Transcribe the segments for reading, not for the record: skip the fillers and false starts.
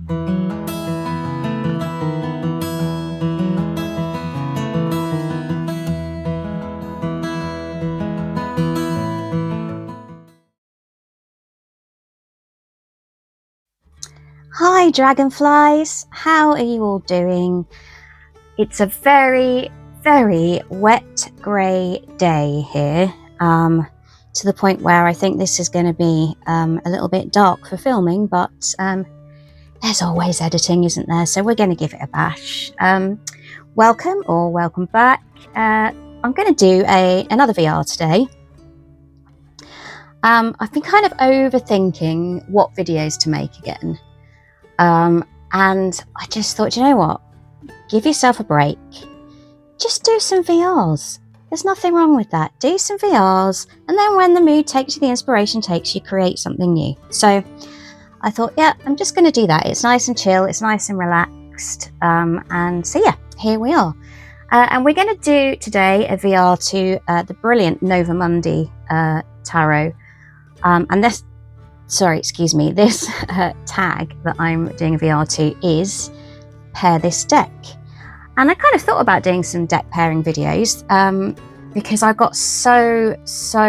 Hi dragonflies, how are you all doing? It's a very, very wet grey day here, to the point where I think this is going to be a little bit dark for filming, but there's always editing, isn't there? So we're going to give it a bash. Welcome or welcome back. I'm going to do another VR today. I've been kind of overthinking what videos to make again. And I just thought, you know what? Give yourself a break. Just do some VRs. There's nothing wrong with that. Do some VRs, and then when the mood takes you, the inspiration takes you, create something new. So I thought, yeah, I'm just going to do that. It's nice and chill. It's nice and relaxed. And so yeah, here we are. And we're going to do today a VR to the brilliant Nova Mundi tarot. And this, sorry, excuse me, this tag that I'm doing a VR to is Pair This Deck. And I kind of thought about doing some deck pairing videos because I got so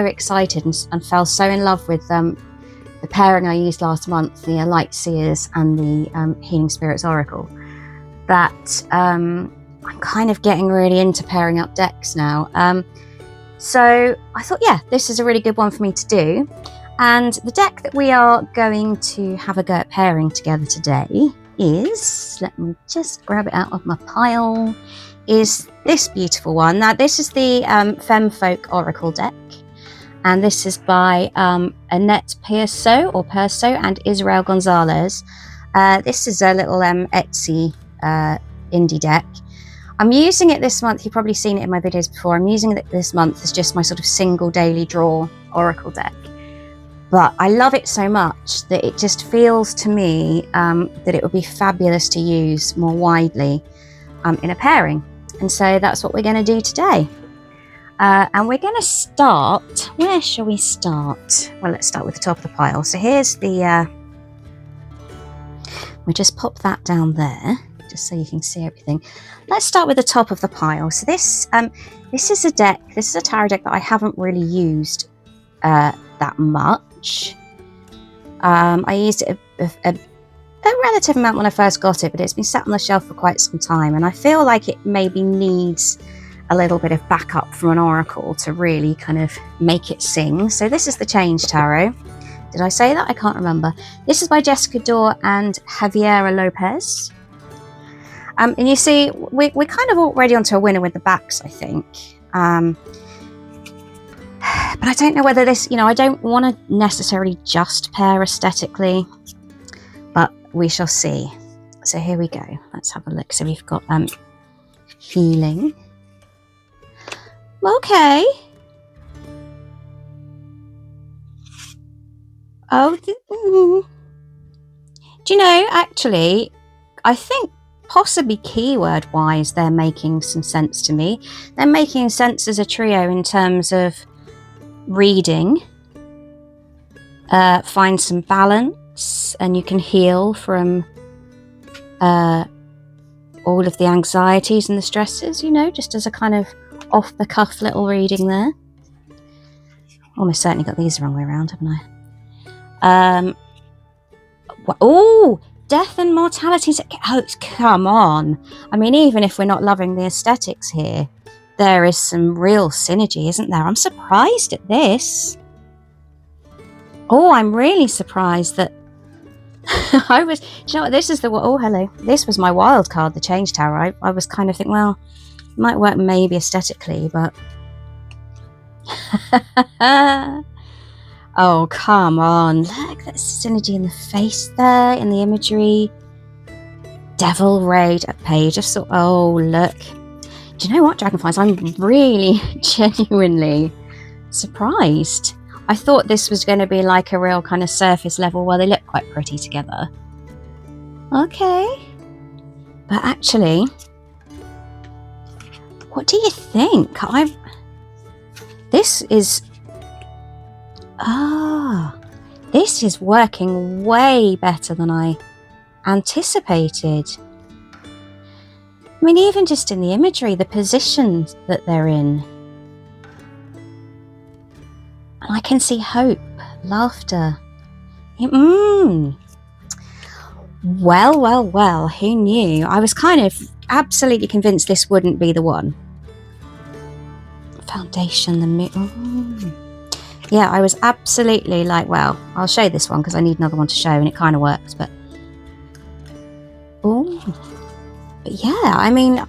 excited and fell so in love with the pairing I used last month, the Light Seers and the Healing Spirits Oracle, that I'm kind of getting really into pairing up decks now. So I thought, yeah, this is a really good one for me to do. And the deck that we are going to have a go at pairing together today is, let me just grab it out of my pile, is this beautiful one. Now this is the Femme Folk Oracle deck, and this is by Anette Pirso and Israel Gonzalez. This is a little Etsy indie deck. I'm using it this month, you've probably seen it in my videos before, I'm using it this month as just my sort of single daily draw Oracle deck. But I love it so much that it just feels to me that it would be fabulous to use more widely in a pairing. And so that's what we're going to do today. And we're going to start, where shall we start? Well, let's start with the top of the pile. So here's the, we just pop that down there, just so you can see everything. Let's start with the top of the pile. So this is a deck, this is a tarot deck that I haven't really used that much. I used it a relative amount when I first got it, but it's been sat on the shelf for quite some time, and I feel like it maybe needs a little bit of backup from an oracle to really kind of make it sing. So this is the Change Tarot. Did I say that? I can't remember. This is by Jessica Dore and Javiera Lopez. And you see, we're kind of already onto a winner with the backs, I think. But I don't know whether this, you know, I don't want to necessarily just pair aesthetically, but we shall see. So here we go. Let's have a look. So we've got healing. Okay. Oh, do you know, actually, I think possibly keyword wise, they're making some sense to me. They're making sense as a trio in terms of reading, find some balance, and you can heal from all of the anxieties and the stresses, you know, just as a kind of off the cuff little reading there. Almost certainly got these the wrong way around, haven't I? Oh, death and mortality. Oh, come on. I mean, even if we're not loving the aesthetics here, there is some real synergy, isn't there? I'm surprised at this. Oh, I'm really surprised that I was, do you know what, this is the, oh, hello. This was my wild card, the Change Tower. I was kind of thinking, well, it might work maybe aesthetically, but oh, come on. Look, that's synergy in the face there, in the imagery. Devil Raid page. Just thought, oh, look. Do you know what, Dragonflies? I'm really genuinely surprised. I thought this was going to be like a real kind of surface level where they look quite pretty together. Okay. But actually, what do you think? This is this is working way better than I anticipated. I mean, even just in the imagery, the position that they're in. And I can see hope, laughter. Well, well, well, who knew? I was kind of absolutely convinced this wouldn't be the one. Foundation, the moon. Yeah, I was absolutely like, well, I'll show this one because I need another one to show, and it kind of works, but... Oh. But yeah, I mean,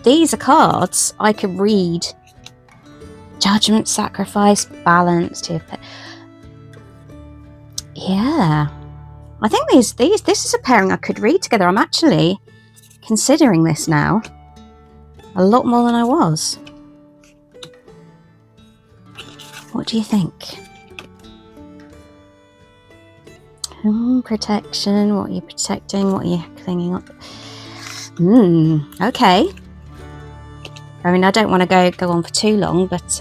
these are cards I could read. Judgment, sacrifice, balance. Yeah. I think this is a pairing I could read together. I'm actually considering this now. A lot more than I was. What do you think? Protection. What are you protecting? What are you clinging up? Okay. I mean, I don't want to go on for too long, but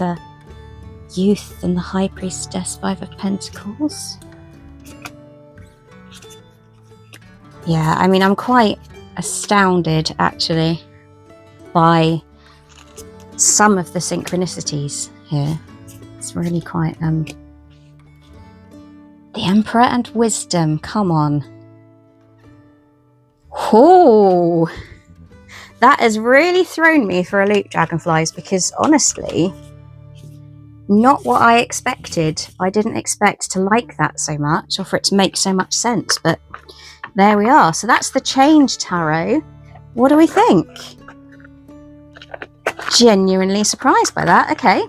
Youth and the High Priestess, 5 of Pentacles. Yeah, I mean, I'm quite astounded, actually, by some of the synchronicities here. It's really quite... The Emperor and Wisdom, come on. Oh! That has really thrown me for a loop, Dragonflies, because honestly, not what I expected. I didn't expect to like that so much, or for it to make so much sense, but there we are. So that's the Change Tarot. What do we think? Genuinely surprised by that. Okay.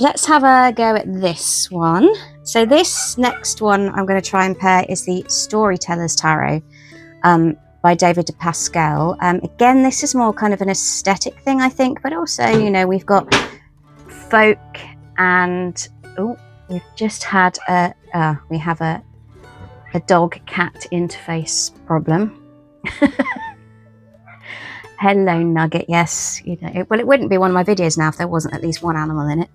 Let's have a go at this one. So this next one I'm going to try and pair is the Storytellers Tarot. By David de Pascal. Again, this is more kind of an aesthetic thing, I think, but also, you know, we've got folk and we've just had we have a dog-cat interface problem. Hello, Nugget. Yes, you know, well, it wouldn't be one of my videos now if there wasn't at least one animal in it.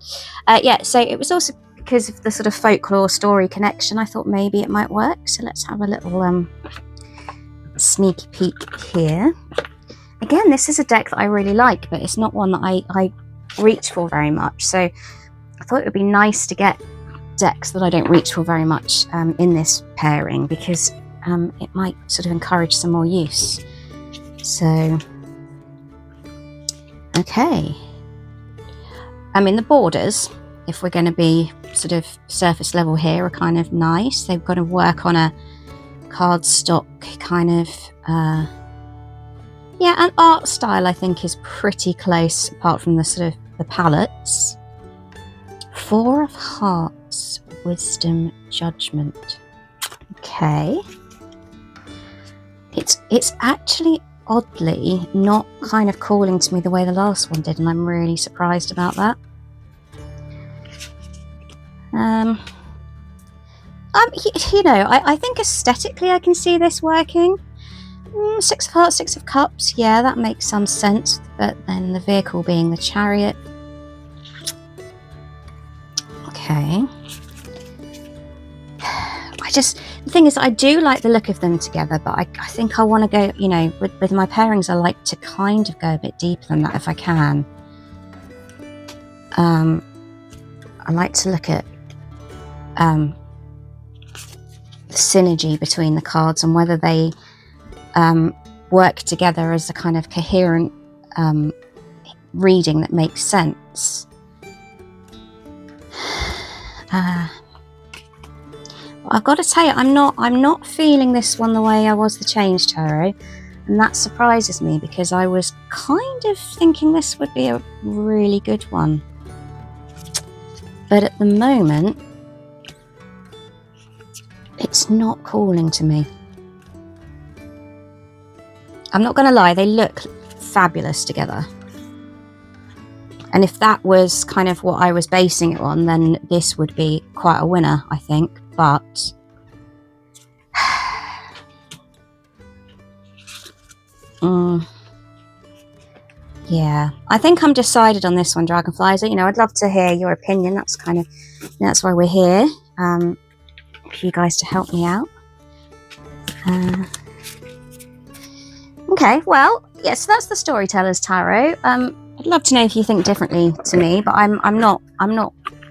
Yeah, so it was also because of the sort of folklore story connection. I thought maybe it might work. So let's have a little sneaky peek here. Again, this is a deck that I really like, but it's not one that I reach for very much. So I thought it would be nice to get decks that I don't reach for very much in this pairing, because it might sort of encourage some more use. So, okay. I mean, the borders, if we're going to be sort of surface level here, are kind of nice. They've got to work on a cardstock kind of yeah, and art style I think is pretty close, apart from the sort of the palettes. 4 of Hearts, Wisdom, Judgment. Okay, it's actually oddly not kind of calling to me the way the last one did, and I'm really surprised about that. You know, I think aesthetically I can see this working. 6 of Hearts, 6 of Cups, yeah, that makes some sense. But then the vehicle being the Chariot. Okay. The thing is, I do like the look of them together, but I think I want to go, you know, with my pairings, I like to kind of go a bit deeper than that if I can. I like to look at the synergy between the cards and whether they work together as a kind of coherent reading that makes sense. I've got to tell you, I'm not feeling this one the way I was the Change Tarot, and that surprises me because I was kind of thinking this would be a really good one. But at the moment, it's not calling to me. I'm not going to lie, they look fabulous together. And if that was kind of what I was basing it on, then this would be quite a winner, I think. But yeah, I think I'm decided on this one, Dragonflies. You know, I'd love to hear your opinion. That's kind of, that's why we're here, for you guys to help me out. Okay, well, yes, that's the Storytellers Tarot. I'd love to know if you think differently to me, but I'm not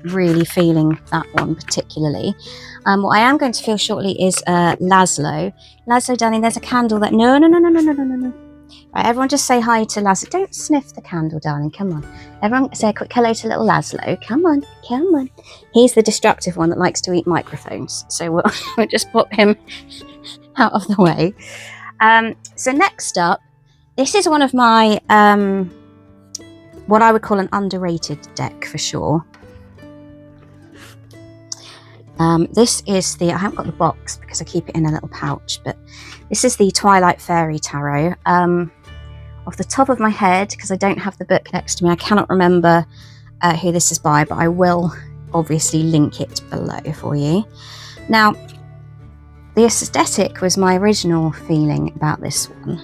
really feeling that one particularly. What I am going to feel shortly is Laszlo. Laszlo, darling, there's a candle that no. Right, everyone just say hi to Laszlo. Don't sniff the candle, darling. Come on. Everyone say a quick hello to little Laszlo. Come on. He's the destructive one that likes to eat microphones. So we'll just put him out of the way. So next up, this is one of my, what I would call an underrated deck for sure. This is the, I haven't got the box because I keep it in a little pouch, but this is the Twilight Fairy Tarot. Off the top of my head, because I don't have the book next to me, I cannot remember who this is by, but I will obviously link it below for you. Now, the aesthetic was my original feeling about this one.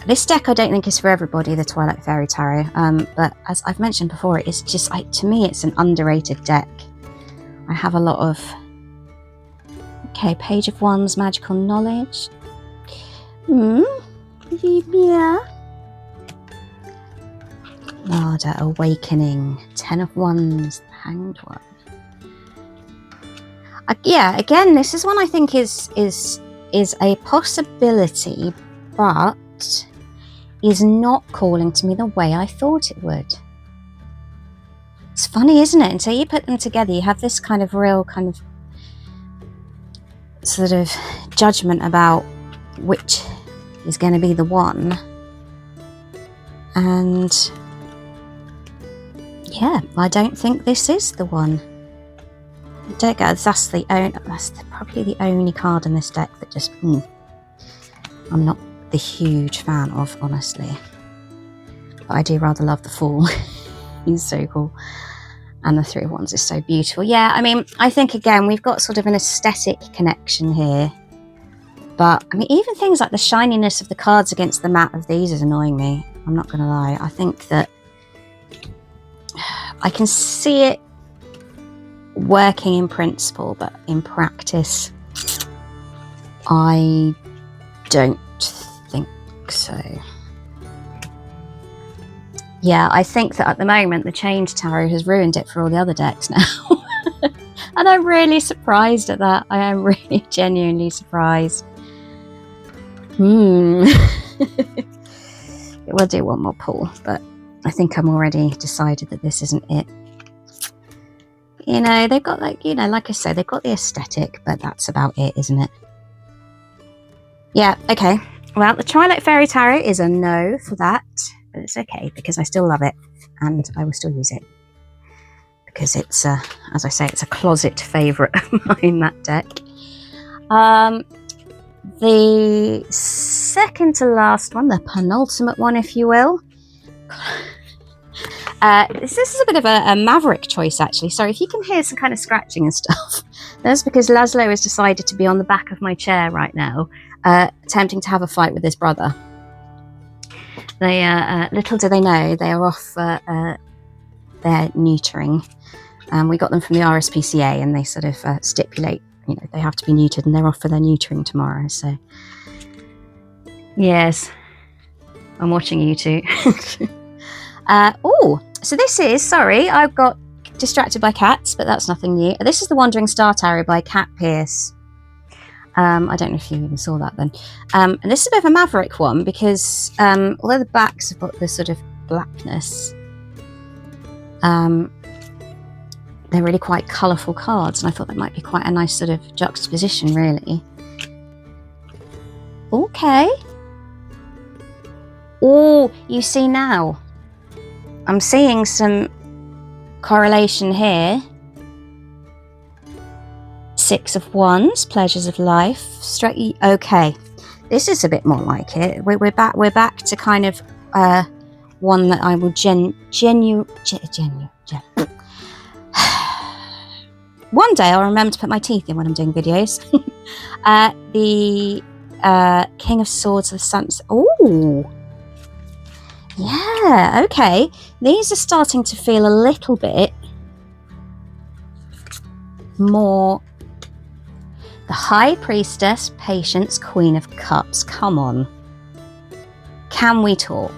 This deck I don't think is for everybody, the Twilight Fairy Tarot, but as I've mentioned before, it's just, to me, it's an underrated deck. I have a lot of, okay, Page of Wands, Magical Knowledge. Yeah. Larder, Awakening, Ten of Wands, Hanged One. Yeah, again, this is one I think is a possibility, but is not calling to me the way I thought it would. It's funny, isn't it? Until you put them together, you have this kind of real kind of sort of judgment about which is going to be the one. And yeah, I don't think this is the one. That's probably the only card in this deck that just I'm not the huge fan of, honestly. But I do rather love the Fool. He's so cool. And the Three of Wands is so beautiful. Yeah, I mean, I think again we've got sort of an aesthetic connection here. But I mean, even things like the shininess of the cards against the matte of these is annoying me. I'm not going to lie. I think that I can see it working in principle, but in practice, I don't think so. Yeah, I think that at the moment the Change Tarot has ruined it for all the other decks now. And I'm really surprised at that. I am really genuinely surprised. We'll do one more pull, but I think I'm already decided that this isn't it. You know, they've got like, you know, like I said, they've got the aesthetic, but that's about it, isn't it? Yeah, okay. Well, the Twilight Fairy Tarot is a no for that, but it's okay because I still love it and I will still use it because it's, as I say, it's a closet favourite of mine, that deck. The second to last one, the penultimate one, if you will. This is a bit of a maverick choice, actually. Sorry if you can hear some kind of scratching and stuff. That's because Laszlo has decided to be on the back of my chair right now, attempting to have a fight with his brother. They, little do they know, they are off their neutering. We got them from the RSPCA, and they sort of stipulate, you know, they have to be neutered, and they're off for their neutering tomorrow. So, yes, I'm watching you two. Oh, so this is, sorry, I got distracted by cats, but that's nothing new. This is the Wandering Star Tarot by Cat Pierce. I don't know if you even saw that then. And this is a bit of a maverick one because although the backs have got this sort of blackness, they're really quite colourful cards, and I thought that might be quite a nice sort of juxtaposition, really. Okay. Oh, you see now, I'm seeing some correlation here. Six of Wands, Pleasures of Life. Straight. Okay, this is a bit more like it. We're back to kind of one that I will one day I'll remember to put my teeth in when I'm doing videos. The King of Swords, the Suns. Oh, yeah, okay. These are starting to feel a little bit more The High Priestess, Patience, Queen of Cups. Come on. Can we talk?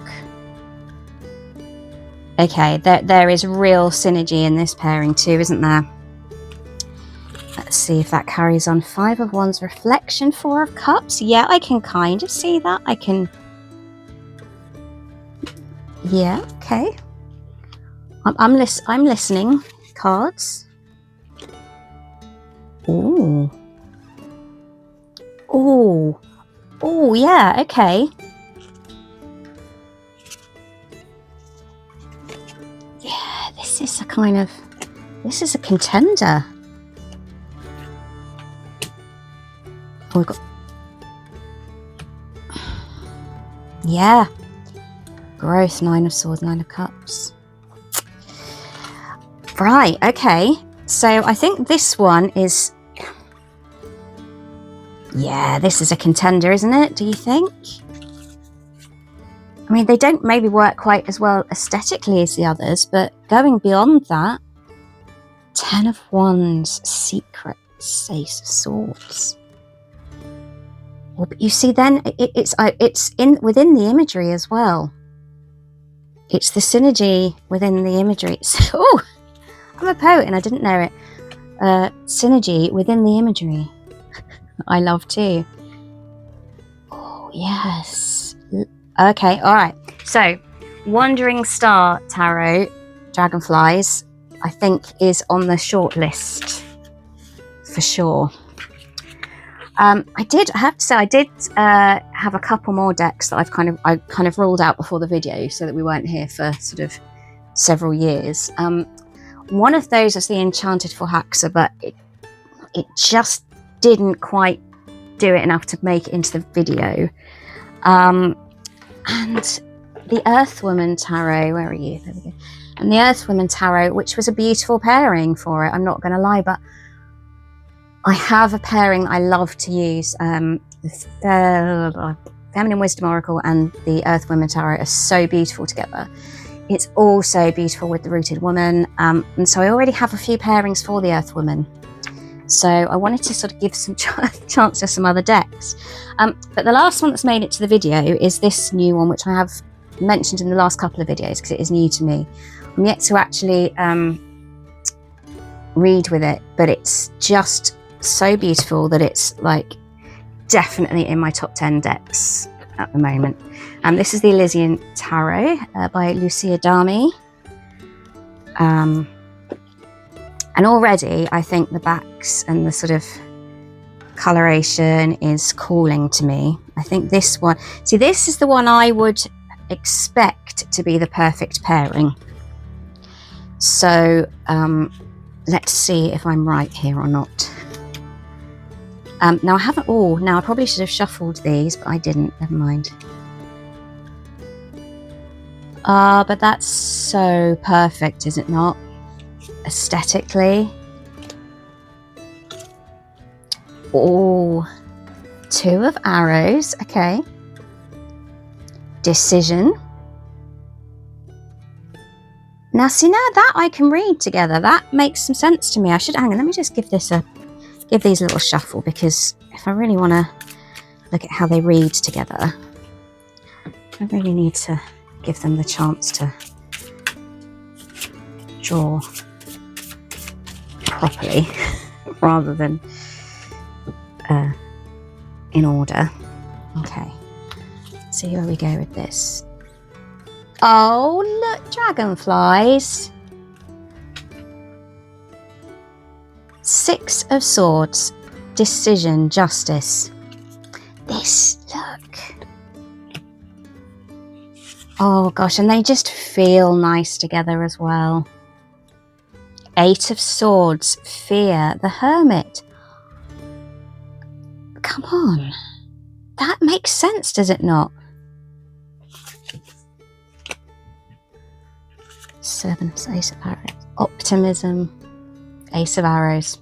Okay, there is real synergy in this pairing too, isn't there? Let's see if that carries on. 5 of Wands, Reflection, 4 of Cups. Yeah, I can kind of see that. I can... Yeah, okay. I'm listening. Cards. Ooh. Ooh. Ooh, yeah, okay. Yeah, this is a kind of... This is a contender. Oh, we've got... Yeah. Growth, 9 of Swords, 9 of Cups. Right, okay. So I think this one is... Yeah, this is a contender, isn't it? Do you think? I mean, they don't maybe work quite as well aesthetically as the others, but going beyond that... 10 of Wands, Secrets, Ace of Swords. Well, but you see then, it's within the imagery as well. It's the synergy within the imagery. Oh, I'm a poet and I didn't know it. Synergy within the imagery. I love too. Oh, yes. Okay, all right. So, Wandering Star Tarot, Dragonflies, I think is on the short list for sure. I have to say, I did have a couple more decks that I kind of ruled out before the video so that we weren't here for sort of several years. One of those was the Enchanted Forhaxa, but it just didn't quite do it enough to make it into the video. And the Earthwoman Tarot, where are you? There we go. And the Earthwoman Tarot, which was a beautiful pairing for it, I'm not going to lie, but I have a pairing I love to use. The Feminine Wisdom Oracle and the Earthwoman Tarot are so beautiful together. It's also beautiful with the Rooted Woman. And so I already have a few pairings for the Earthwoman. So I wanted to sort of give some chance to some other decks. But the last one that's made it to the video is this new one, which I have mentioned in the last couple of videos because it is new to me. I'm yet to actually read with it, but it's just so beautiful that it's like definitely in my top 10 decks at the moment. This is the Elysian Tarot by Lucia, Dami. And already I think the backs and the sort of coloration is calling to me. I think this one, see, this is the one I would expect to be the perfect pairing. So let's see if I'm right here or not. Now I haven't, now I probably should have shuffled these, but I didn't, never mind. But that's so perfect, is it not? Aesthetically. Oh, 2 of Arrows, okay. Decision. Now see, now that I can read together, that makes some sense to me. I should, hang on, let me just give these a little shuffle, because if I really want to look at how they read together, I really need to give them the chance to draw properly rather than in order. Okay, let's see where we go with this. Oh, look, dragonflies. 6 of Swords, Decision, Justice. This, look. Oh gosh, and they just feel nice together as well. 8 of Swords, Fear, the Hermit. Come on. That makes sense, does it not? 7, Ace of Arrows. Optimism. Ace of Arrows.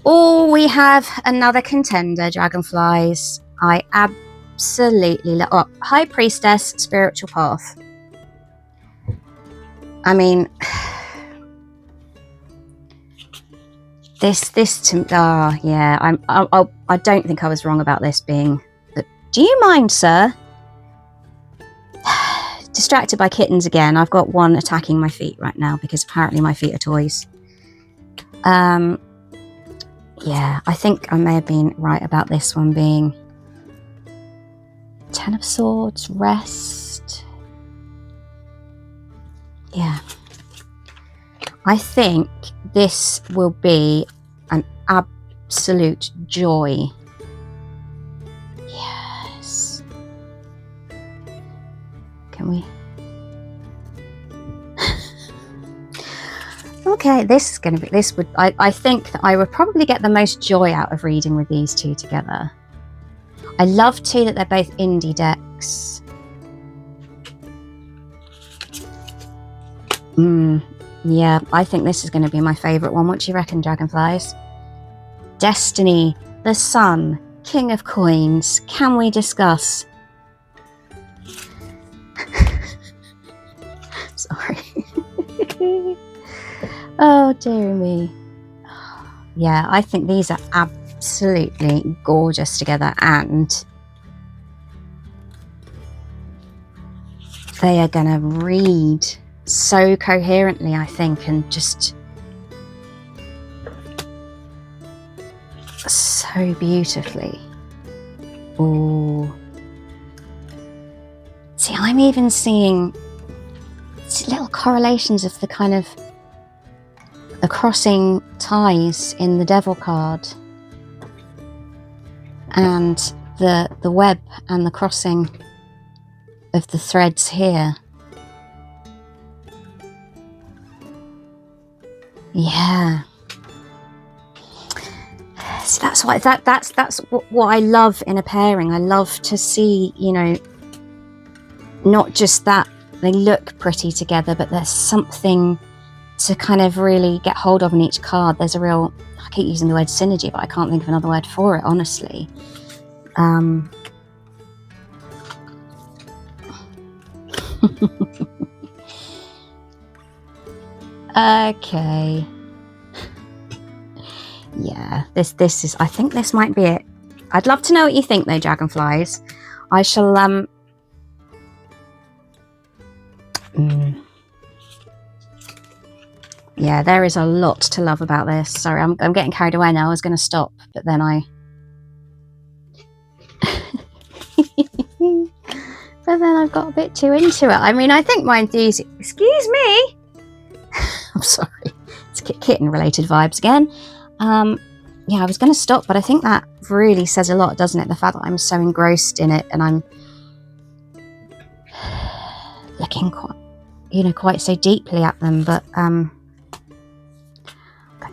Oh, we have another contender, Dragonflies. I absolutely love. Oh, High Priestess, Spiritual Path. I mean, Yeah, I don't think I was wrong about this being. Do you mind, sir? Distracted by kittens again. I've got one attacking my feet right now because apparently my feet are toys. Yeah, I think I may have been right about this one being 10 of Swords, rest. Yeah. I think this will be an absolute joy. Yes. Can we? Okay, this is going to be, I think that I would probably get the most joy out of reading with these two together. I love too that they're both indie decks. Yeah, I think this is going to be my favourite one. What do you reckon, Dragonflies? Destiny, the Sun, King of Coins. Can we discuss? Sorry. Oh, dear me. Yeah, I think these are absolutely gorgeous together, and they are going to read so coherently, I think, and just so beautifully. Ooh. See, I'm even seeing little correlations of the kind of the crossing ties in the Devil card, and the web and the crossing of the threads here. Yeah. So that's why that's what I love in a pairing. I love to see, you know, not just that they look pretty together, but there's something to kind of really get hold of in each card. There's a real, I keep using the word synergy, but I can't think of another word for it, honestly. Okay. Yeah, this is, I think this might be it. I'd love to know what you think though, Dragonflies. I shall yeah, there is a lot to love about this. Sorry, I'm getting carried away now. I was going to stop, but then I but then I've got a bit too into it. I mean, I think my enthusiasm, excuse me. I'm sorry. It's kitten related vibes again. Yeah, I was going to stop, but I think that really says a lot, doesn't it? The fact that I'm so engrossed in it and I'm looking quite, you know, quite so deeply at them. But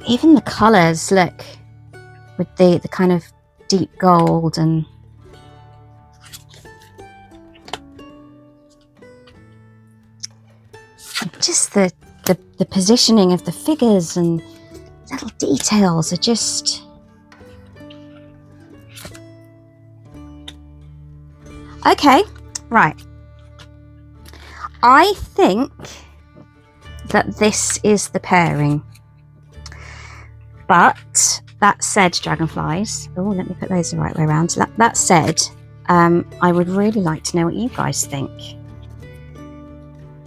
even the colours, look, with the kind of deep gold and just the positioning of the figures and little details are just okay. Right, I think that this is the pairing, but that said, Dragonflies, oh, let me put those the right way around. So that said, I would really like to know what you guys think.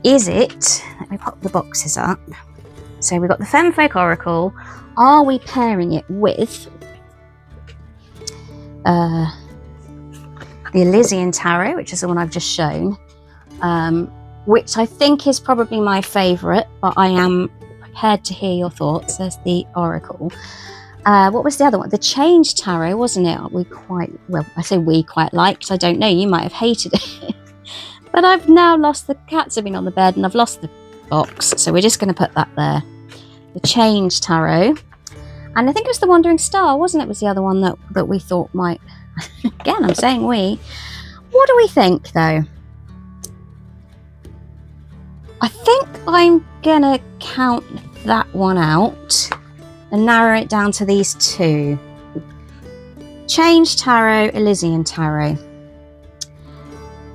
Is it, let me pop the boxes up. So we've got the Femme Folk Oracle. Are we pairing it with the Elysian Tarot, which is the one I've just shown, which I think is probably my favourite, but I am prepared to hear your thoughts. There's the Oracle. What was the other one? The Change Tarot, wasn't it? We quite, well, I say we quite liked. I don't know, you might have hated it. But I've now lost, the cats have been on the bed and I've lost the box, so we're just going to put that there. The Change Tarot, and I think it was the Wandering Star, wasn't it? Was the other one that we thought might. Again, I'm saying we. What do we think though? I think I'm gonna count that one out and narrow it down to these two: Change Tarot, Elysian Tarot.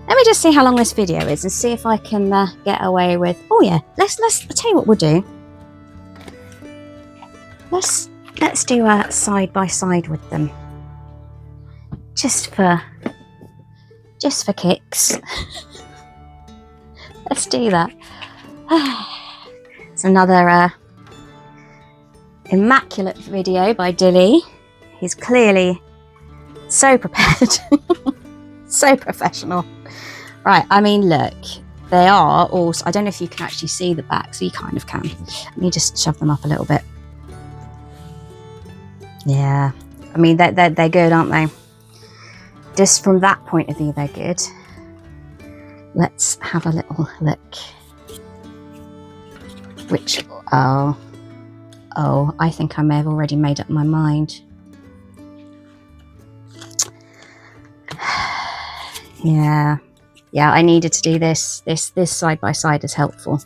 Let me just see how long this video is and see if I can get away with. Oh yeah, let's. I'll tell you what we'll do. Let's let's do a side by side with them, just for kicks. Let's do that. It's another immaculate video by Dilly. He's clearly so prepared. So professional. Right, I mean, look, they are also, I don't know if you can actually see the back, so you kind of can. Let me just shove them up a little bit. Yeah, I mean, they're good, aren't they? Just from that point of view, they're good. Let's have a little look. Which, oh, I think I may have already made up my mind. Yeah, I needed to do this. This side by side is helpful.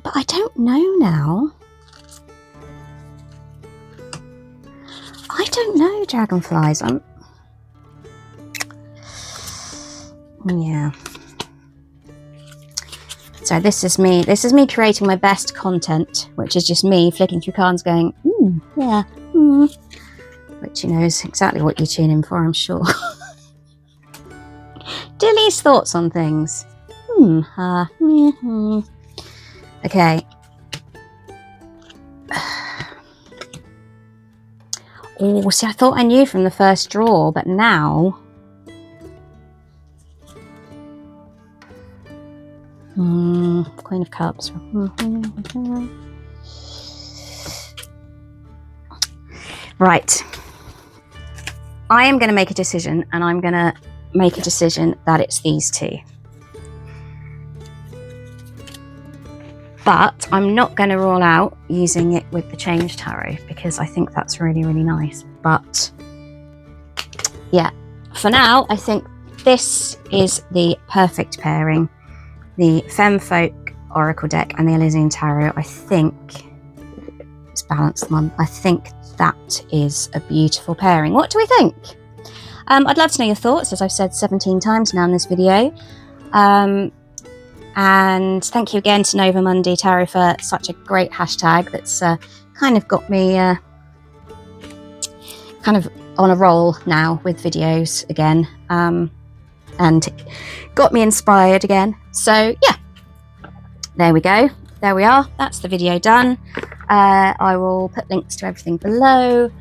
But I don't know now. I don't know, dragonflies. Yeah. So this is me creating my best content, which is just me flicking through cards going, yeah, which, you know, is exactly what you tune in for, I'm sure. Dilly's thoughts on things. Okay. Oh, see, I thought I knew from the first draw, but now... Queen of Cups. Right. I am going to make a decision, and I'm going to make a decision that it's these two. But I'm not going to rule out using it with the Change Tarot, because I think that's really, really nice. But yeah, for now, I think this is the perfect pairing. The Femme Folk Oracle deck and the Elysian Tarot, I think, it's balanced one. I think that is a beautiful pairing. What do we think? I'd love to know your thoughts, as I've said 17 times now in this video. And thank you again to Nova Mundi Tarot for such a great hashtag that's kind of got me kind of on a roll now with videos again. And got me inspired again. So yeah, there we go. There we are. That's the video done. I will put links to everything below,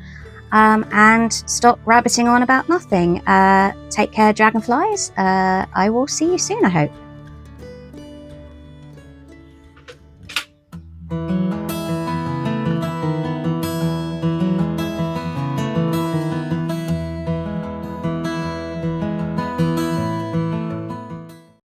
and stop rabbiting on about nothing. Take care, dragonflies. I will see you soon, I hope.